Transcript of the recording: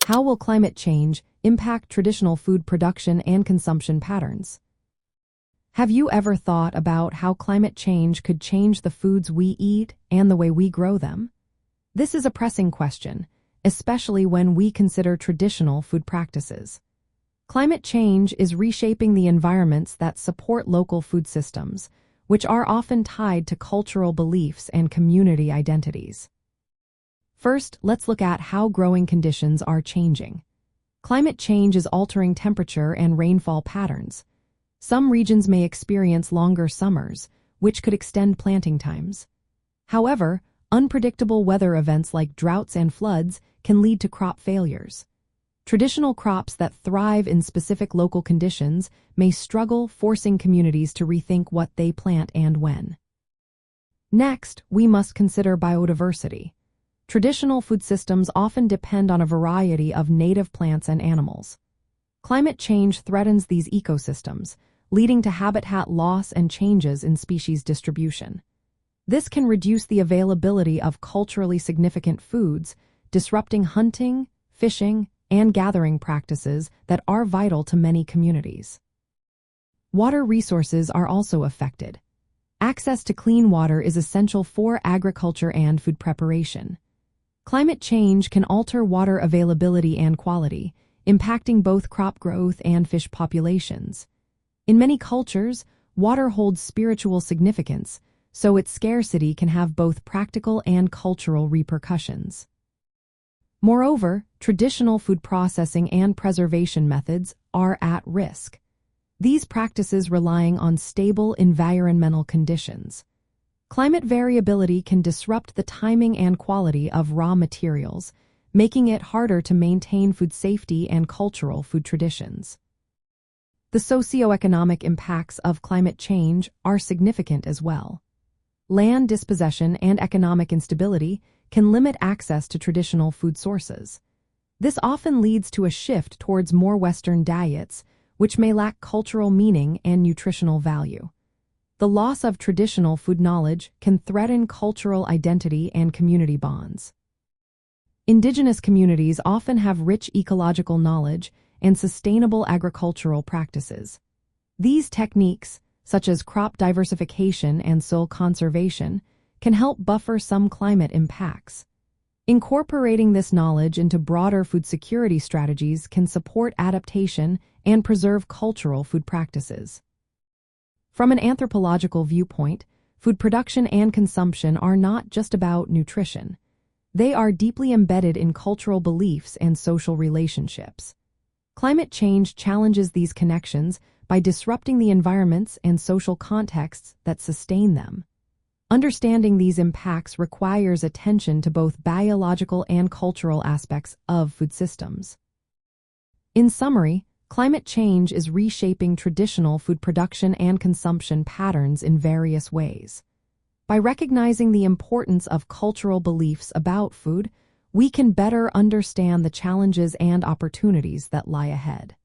How will climate change impact traditional food production and consumption patterns? Have you ever thought about how climate change could change the foods we eat and the way we grow them? This is a pressing question, especially when we consider traditional food practices. Climate change is reshaping the environments that support local food systems, which are often tied to cultural beliefs and community identities. First, let's look at how growing conditions are changing. Climate change is altering temperature and rainfall patterns. Some regions may experience longer summers, which could extend planting times. However, unpredictable weather events like droughts and floods can lead to crop failures. Traditional crops that thrive in specific local conditions may struggle, forcing communities to rethink what they plant and when. Next, we must consider biodiversity. Traditional food systems often depend on a variety of native plants and animals. Climate change threatens these ecosystems, leading to habitat loss and changes in species distribution. This can reduce the availability of culturally significant foods, disrupting hunting, fishing, and gathering practices that are vital to many communities. Water resources are also affected. Access to clean water is essential for agriculture and food preparation. Climate change can alter water availability and quality, impacting both crop growth and fish populations. In many cultures, water holds spiritual significance, so its scarcity can have both practical and cultural repercussions. Moreover, traditional food processing and preservation methods are at risk. These practices relying on stable environmental conditions. Climate variability can disrupt the timing and quality of raw materials, making it harder to maintain food safety and cultural food traditions. The socioeconomic impacts of climate change are significant as well. Land dispossession and economic instability can limit access to traditional food sources. This often leads to a shift towards more Western diets, which may lack cultural meaning and nutritional value. The loss of traditional food knowledge can threaten cultural identity and community bonds. Indigenous communities often have rich ecological knowledge and sustainable agricultural practices. These techniques, such as crop diversification and soil conservation, can help buffer some climate impacts. Incorporating this knowledge into broader food security strategies can support adaptation and preserve cultural food practices. From an anthropological viewpoint, food production and consumption are not just about nutrition. They are deeply embedded in cultural beliefs and social relationships. Climate change challenges these connections by disrupting the environments and social contexts that sustain them. Understanding these impacts requires attention to both biological and cultural aspects of food systems. In summary, climate change is reshaping traditional food production and consumption patterns in various ways. By recognizing the importance of cultural beliefs about food, we can better understand the challenges and opportunities that lie ahead.